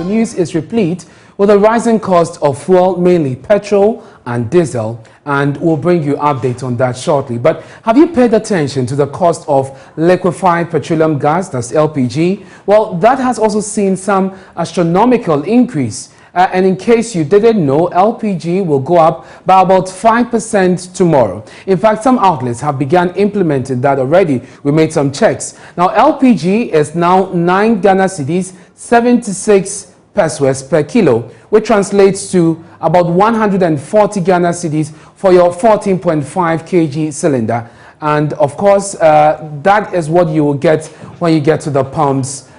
news is replete with the rising cost of fuel, mainly petrol and diesel, and we'll bring you updates on that shortly. But have you paid attention to the cost of liquefied petroleum gas, that's LPG? Well, that has also seen some astronomical increase. And in case you didn't know, LPG will go up by about 5% tomorrow. In fact, some outlets have begun implementing that already. We made some checks. Now, LPG is now 9 Ghana cedis, 76 pesos per kilo, which translates to about 140 Ghana cedis for your 14.5 kg cylinder. And of course, that is what you will get when you get to the pumps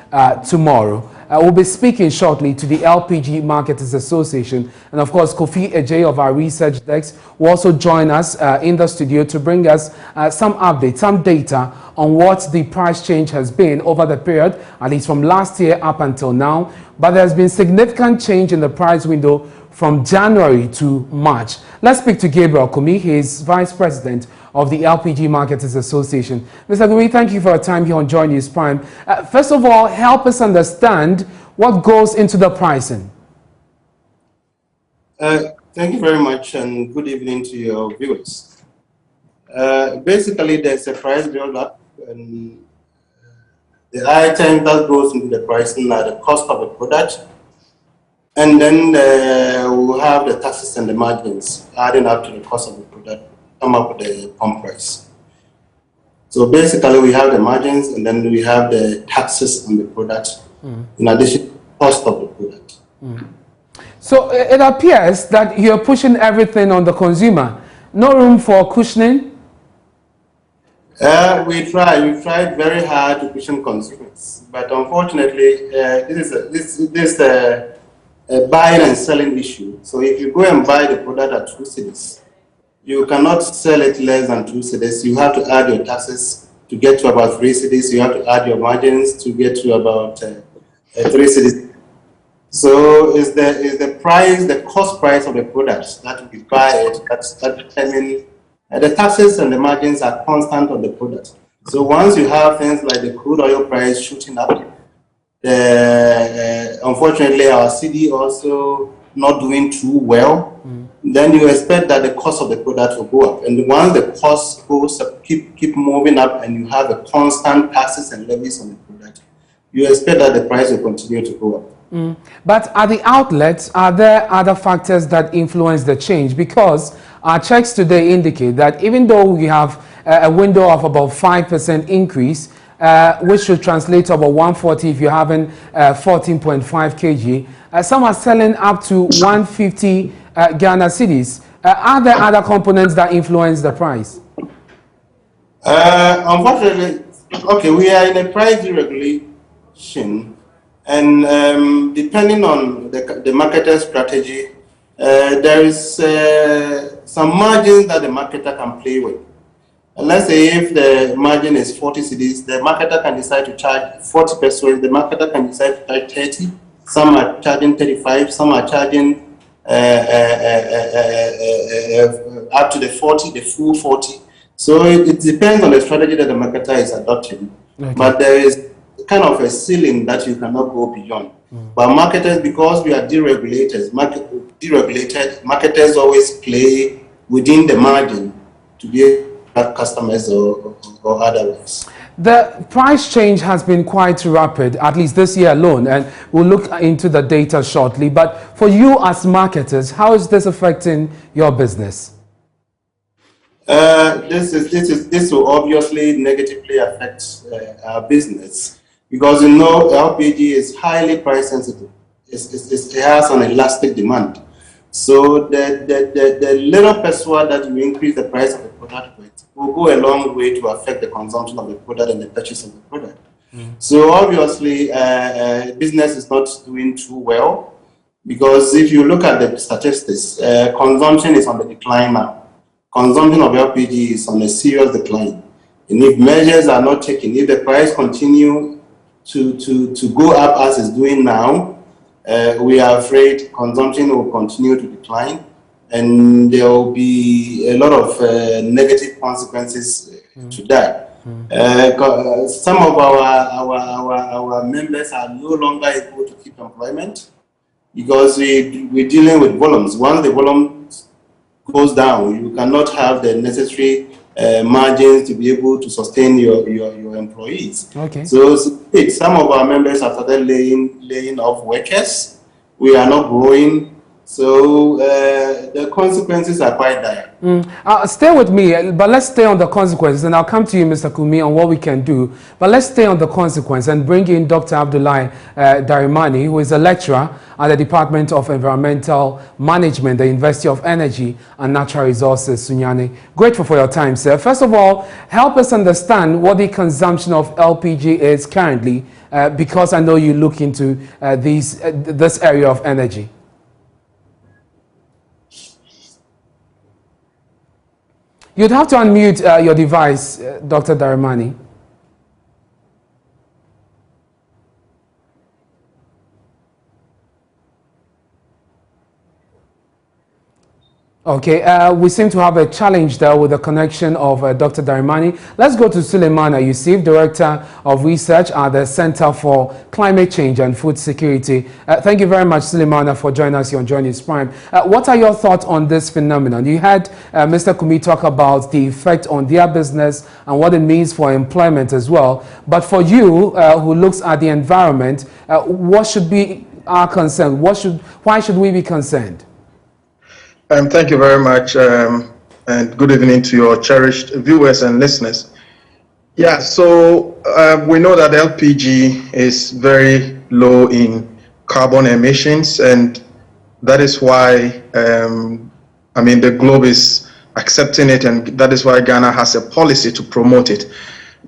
tomorrow. We'll be speaking shortly to the LPG Marketers Association, and of course Kofi Ejay of our research desk will also join us in the studio to bring us some updates, some data on what the price change has been over the period, at least from last year up until now. But there's been significant change in the price window from January to March. Let's speak to Gabriel Kumi. He is Vice President of the LPG Marketers Association. Mr. Kumi, thank you for your time here on Joy News Prime. First of all, help us understand what goes into the pricing. Thank you very much, and good evening to your viewers. Basically, there's a price build-up, and the item that goes into the pricing are the cost of the product, and then we'll have the taxes and the margins adding up to the cost of the product, come up with the pump price. So basically, we have the margins, and then we have the taxes on the product, in addition to the cost of the product. So it appears that you're pushing everything on the consumer. No room for cushioning? We tried very hard to cushion consumers, but unfortunately, this is a buying and selling issue. So if you go and buy the product at 2 cedis, you cannot sell it less than 2 cedis. You have to add your taxes to get to about 3 cedis. You have to add your margins to get to about 3 cedis. So is the price, the cost price of the products that we buy it, that determine the taxes and the margins are constant on the product. So once you have things like the crude oil price shooting up, unfortunately our CD also not doing too well, then you expect that the cost of the product will go up. And once the cost goes up, keep moving up, and you have a constant taxes and levies on the product, you expect that the price will continue to go up. But at the outlets, are there other factors that influence the change? Because our checks today indicate that even though we have a window of about 5% increase, which should translate to about 140 if you're having 14.5 kg, some are selling up to 150 Ghana cedis. Are there other components that influence the price? Unfortunately, okay, we are in a price deregulation, and depending on the marketer strategy, there is some margins that the marketer can play with. Let's say if the margin is 40 cedis, the marketer can decide to charge 40 pesos, the marketer can decide to charge 30, some are charging 35, some are charging up to the 40, the full 40. So it depends on the strategy that the marketer is adopting. Okay. But there is kind of a ceiling that you cannot go beyond. But marketers, because we are deregulated, marketers always play within the margin to be able to have customers or otherwise. The price change has been quite rapid, at least this year alone, and we'll look into the data shortly. But for you as marketers, how is this affecting your business? This will obviously negatively affect our business, because you know LPG is highly price sensitive. It has an elastic demand. So the little peso that you increase the price of the product with will go a long way to affect the consumption of the product and the purchase of the product. So obviously business is not doing too well, because if you look at the statistics, consumption is on the decline now. Consumption of LPG is on a serious decline. And if measures are not taken, if the price continue to go up as it's doing now, we are afraid consumption will continue to decline, and there will be a lot of negative consequences to that. Some of our members are no longer able to keep employment. because we're dealing with volumes. Once the volume goes down, you cannot have the necessary margins to be able to sustain your employees. Okay. So some of our members have started laying off workers. We are not growing. So the consequences are quite dire. Stay with me, but let's stay on the consequences, and I'll come to you, Mr. Kumi, on what we can do. But let's stay on the consequence and bring in Dr. Abdullahi Darimani, who is a lecturer at the Department of Environmental Management, the University of Energy and Natural Resources, Sunyani. Grateful for your time, sir. First of all, help us understand what the consumption of LPG is currently, because I know you look into this area of energy. You'd have to unmute your device, Dr. Darimani. Okay, we seem to have a challenge there with the connection of Dr. Darimani. Let's go to Suleimana Yusuf, Director of Research at the Center for Climate Change and Food Security. Thank you very much, Suleimana, for joining us here on Journey's Prime. What are your thoughts on this phenomenon? You had Mr. Kumi talk about the effect on their business and what it means for employment as well. But for you, who looks at the environment, what should be our concern? Why should we be concerned? Thank you very much, and good evening to your cherished viewers and listeners. Yeah, so we know that LPG is very low in carbon emissions, and that is why, the globe is accepting it, and that is why Ghana has a policy to promote it,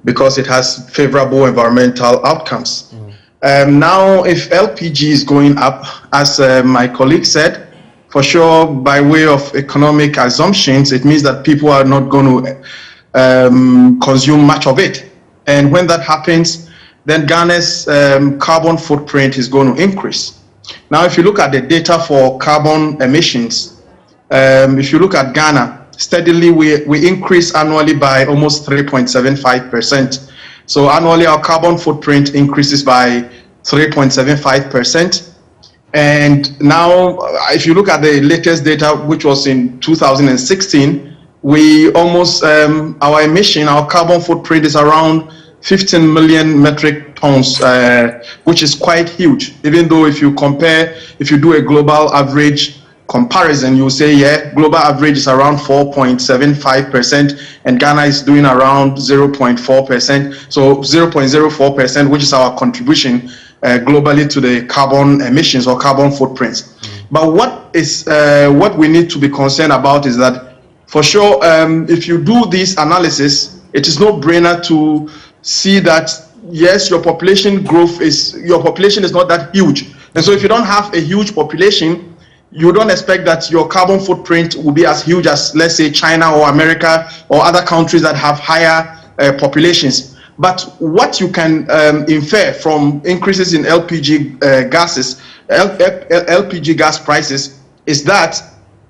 because it has favorable environmental outcomes. Now, if LPG is going up, as my colleague said, for sure, by way of economic assumptions, it means that people are not going to consume much of it. And when that happens, then Ghana's carbon footprint is going to increase. Now, if you look at the data for carbon emissions, if you look at Ghana, steadily we increase annually by almost 3.75%. So annually, our carbon footprint increases by 3.75%. And now, if you look at the latest data, which was in 2016, we almost, our carbon footprint is around 15 million metric tons, which is quite huge. Even though if you do a global average comparison, you say, yeah, global average is around 4.75%, and Ghana is doing around 0.4%. So 0.04%, which is our contribution globally to the carbon emissions or carbon footprints. But what we need to be concerned about is that, for sure, if you do this analysis, it is no brainer to see that yes, your population is not that huge, and so if you don't have a huge population, you don't expect that your carbon footprint will be as huge as, let's say, China or America or other countries that have higher populations. But what you can infer from increases in LPG LPG gas prices is that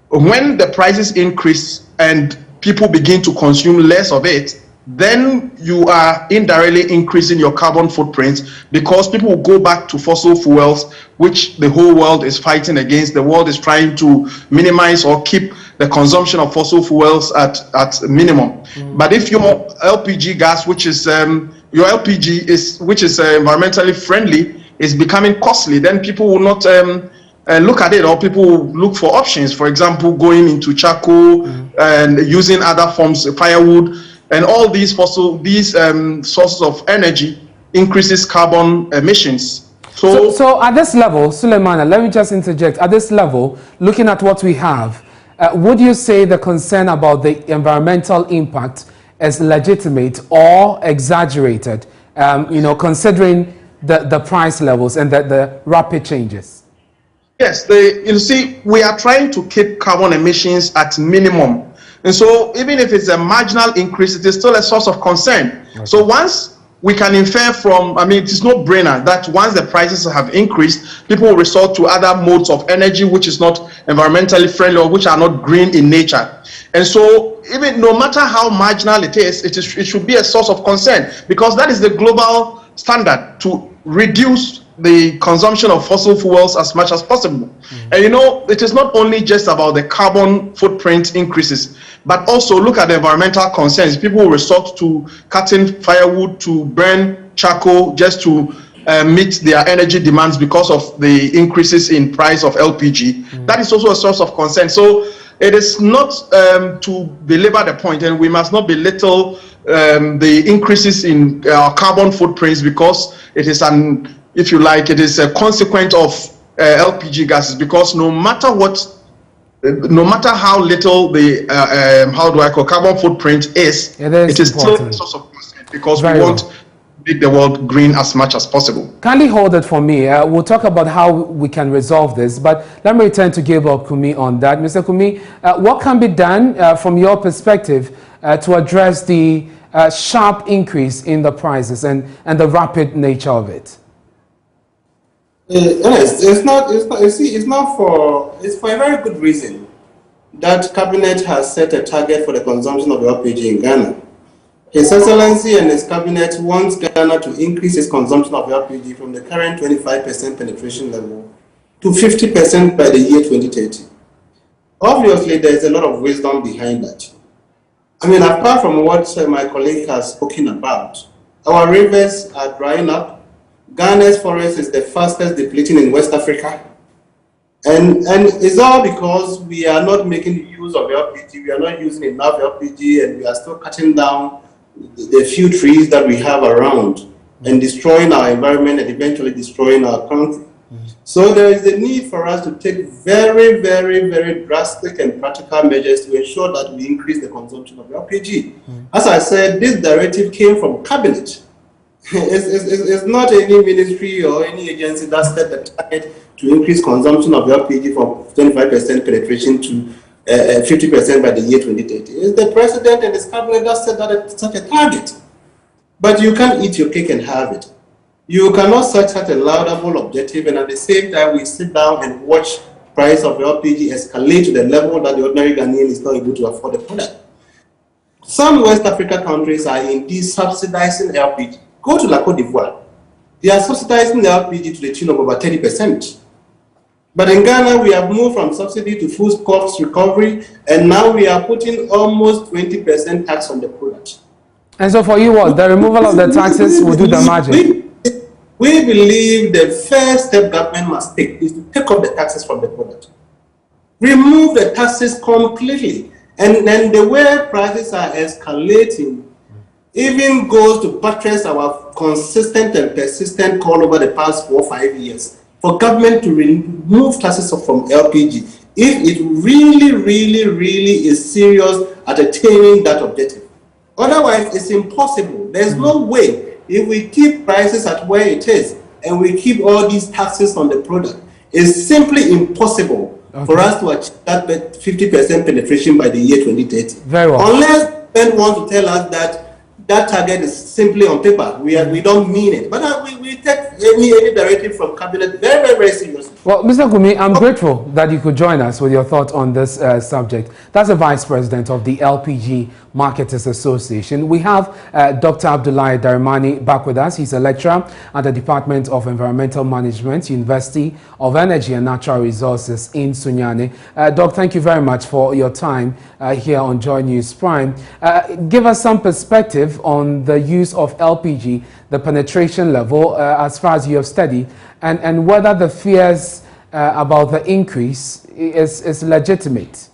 when the prices increase and people begin to consume less of it, then you are indirectly increasing your carbon footprint, because people will go back to fossil fuels, which the whole world is fighting against. The world is trying to minimize or keep the consumption of fossil fuels at minimum. But if your LPG gas, which is environmentally friendly, is becoming costly, then people will not look at it, or people will look for options. For example, going into charcoal and using other forms of firewood. And all these sources of energy increases carbon emissions. So at this level, Suleimana, let me just interject. At this level, looking at what we have, would you say the concern about the environmental impact is legitimate or exaggerated, considering the price levels and the rapid changes? Yes, you see, we are trying to keep carbon emissions at minimum. And so even if it's a marginal increase, it is still a source of concern. Okay. So once we can infer from, it is no brainer that once the prices have increased, people will resort to other modes of energy which is not environmentally friendly or which are not green in nature. And so even no matter how marginal it is, it should be a source of concern, because that is the global standard, to reduce the consumption of fossil fuels as much as possible. And you know, it is not only just about the carbon footprint increases, but also look at the environmental concerns. People resort to cutting firewood, to burn charcoal just to meet their energy demands because of the increases in price of LPG. That is also a source of concern. So it is not to belabor the point, and we must not belittle the increases in carbon footprints, because it is an, if you like, it is a consequence of LPG gases, because no matter what, no matter how little the how do I call carbon footprint is, it is still a source of concern, because we want to make the world green as much as possible. Kindly hold it for me. We'll talk about how we can resolve this, but let me return to Gabriel Kumi on that. Mr. Kumi, what can be done from your perspective to address the sharp increase in the prices and the rapid nature of it? It's for a very good reason that Cabinet has set a target for the consumption of LPG in Ghana. His Excellency and his Cabinet wants Ghana to increase its consumption of LPG from the current 25% penetration level to 50% by the year 2030. Obviously, there is a lot of wisdom behind that. I mean, apart from what my colleague has spoken about, our rivers are drying up. Ghana's forest is the fastest depleting in West Africa. And it's all because we are not making use of LPG. We are not using enough LPG, and we are still cutting down the few trees that we have around and destroying our environment and eventually destroying our country. So there is a need for us to take very, very, very drastic and practical measures to ensure that we increase the consumption of LPG. As I said, this directive came from Cabinet. It's not any ministry or any agency that set the target to increase consumption of LPG from 25% penetration to 50% by the year 2030. It's the president and his cabinet that set that such a target. But you can't eat your cake and have it. You cannot set such a laudable objective, and at the same time we sit down and watch price of LPG escalate to the level that the ordinary Ghanaian is not able to afford the product. Some West Africa countries are indeed subsidizing LPG. Go to La Côte d'Ivoire. They are subsidizing the LPG to the tune of over 30%. But in Ghana, we have moved from subsidy to full cost recovery, and now we are putting almost 20% tax on the product. And so for you, what? The removal of the taxes will do the magic? We believe the first step government must take is to take off the taxes from the product. Remove the taxes completely. And then the way prices are escalating even goes to buttress our consistent and persistent call over the past 4 or 5 years for government to remove taxes from LPG if it really, really, really is serious at attaining that objective. Otherwise, it's impossible. There's no way. If we keep prices at where it is and we keep all these taxes on the product, it's simply impossible for us to achieve that 50% penetration by the year 2030. Very well. Unless Ben wants to tell us that that target is simply on paper. We don't mean it. But we take any directive from Cabinet very, very, very seriously. Well, Mr. Kumi, I'm grateful that you could join us with your thoughts on this subject. That's the Vice President of the LPG Marketers Association. We have Dr. Abdullahi Darimani back with us. He's a lecturer at the Department of Environmental Management, University of Energy and Natural Resources in Sunyani. Doc, thank you very much for your time here on Joy News Prime. Give us some perspective on the use of LPG, the penetration level as far as you have studied, and whether the fears about the increase is legitimate.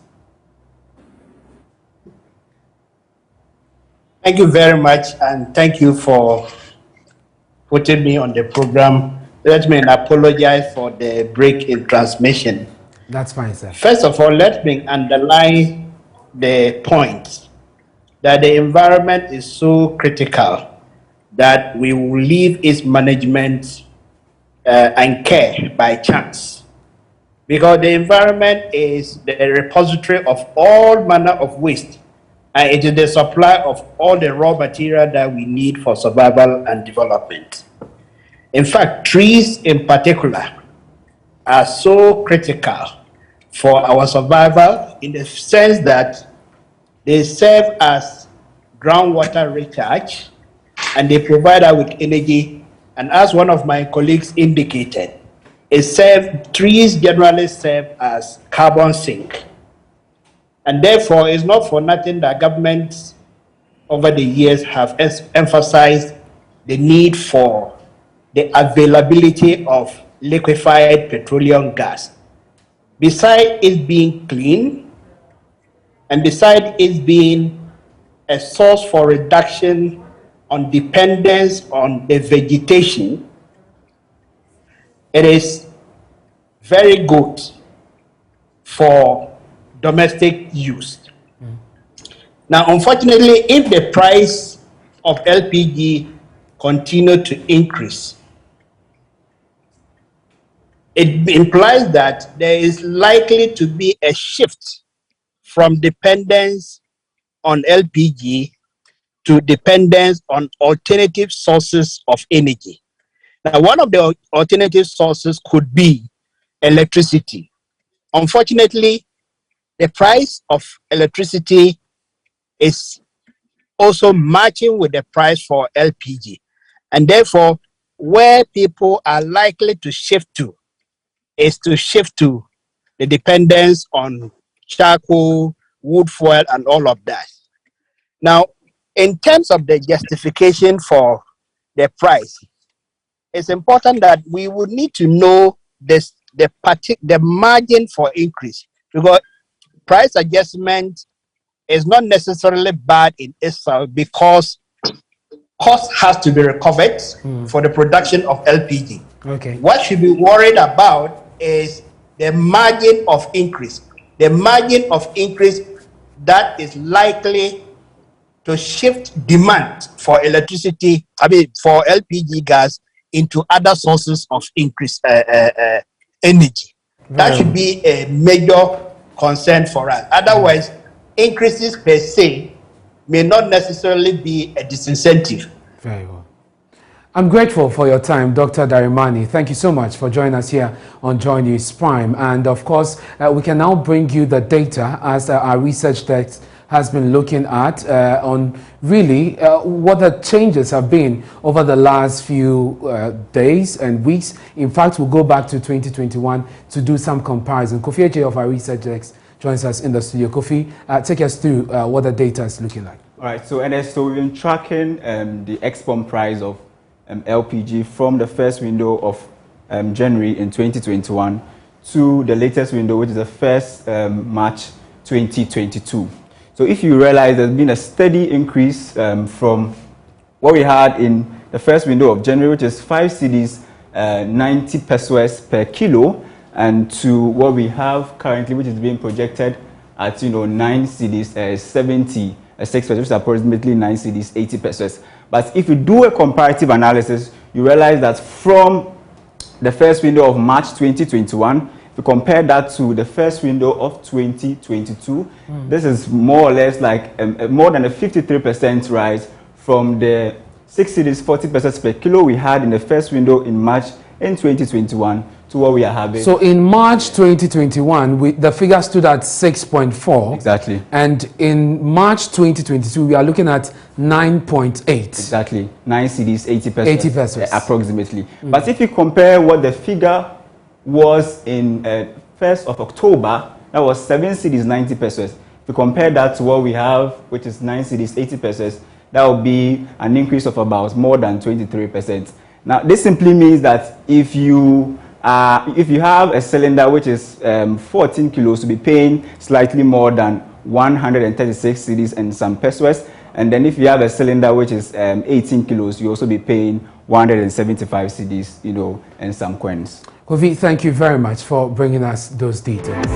Thank you very much, and thank you for putting me on the program. Let me apologize for the break in transmission. That's fine, sir. First of all, let me underline the point that the environment is so critical that we will leave its management and care by chance. Because the environment is the repository of all manner of waste, and it is the supply of all the raw material that we need for survival and development. In fact, trees in particular are so critical for our survival in the sense that they serve as groundwater recharge, and they provide us with energy And as one of my colleagues indicated, trees generally serve as carbon sink. And therefore, it's not for nothing that governments over the years have emphasized the need for the availability of liquefied petroleum gas. Besides it being clean, and besides it being a source for reduction on dependence on the vegetation, it is very good for domestic use. Now, unfortunately, if the price of LPG continue to increase, it implies that there is likely to be a shift from dependence on LPG to dependence on alternative sources of energy. Now, one of the alternative sources could be electricity. Unfortunately, the price of electricity is also matching with the price for LPG. And therefore, where people are likely to shift to is to shift to the dependence on charcoal, wood fuel, and all of that. Now, in terms of the justification for the price, it's important that we would need to know the margin for increase, because price adjustment is not necessarily bad in itself, because cost has to be recovered for the production of LPG. Okay. What should be worried about is the margin of increase. The margin of increase that is likely to shift demand for electricity, for LPG gas into other sources of increased energy. That should be a major concern for us. Otherwise, increases per se may not necessarily be a disincentive. Very well. I'm grateful for your time, Dr. Darimani. Thank you so much for joining us here on Joy News Prime. And of course, we can now bring you the data as our research desk has been looking at on really what the changes have been over the last few days and weeks. In fact, we'll go back to 2021 to do some comparison. Kofi J of our research desk joins us in the studio. Kofi, take us through what the data is looking like. All right, so we've been tracking the export price of LPG from the first window of January in 2021 to the latest window, which is the 1st March 2022. So if you realize there's been a steady increase from what we had in the first window of January, which is 5 cedis, 90 pesos per kilo, and to what we have currently, which is being projected at 9 cedis, 76 pesos, which is approximately 9 cedis, 80 pesos. But if you do a comparative analysis, you realize that from the first window of March 2021, if you compare that to the first window of 2022, this is more or less like more than a 53% rise from the 6 cedis, 40 pesos per kilo we had in the first window in March in 2021 to what we are having. So in March 2021, the figure stood at 6.4. Exactly. And in March 2022, we are looking at 9.8. Exactly. 9 cedis, 80 pesos. 80 pesos. Approximately. But if you compare what the figure was in 1st of October, that was 7 cedis, 90 pesos. If you compare that to what we have, which is 9 cedis, 80 pesos, that would be an increase of about more than 23%. Now, this simply means that if you have a cylinder which is 14 kilos, to be paying slightly more than 136 cedis and some pesos, and then if you have a cylinder which is 18 kilos, you also be paying 175 cedis, and some coins. Kofi, thank you very much for bringing us those details.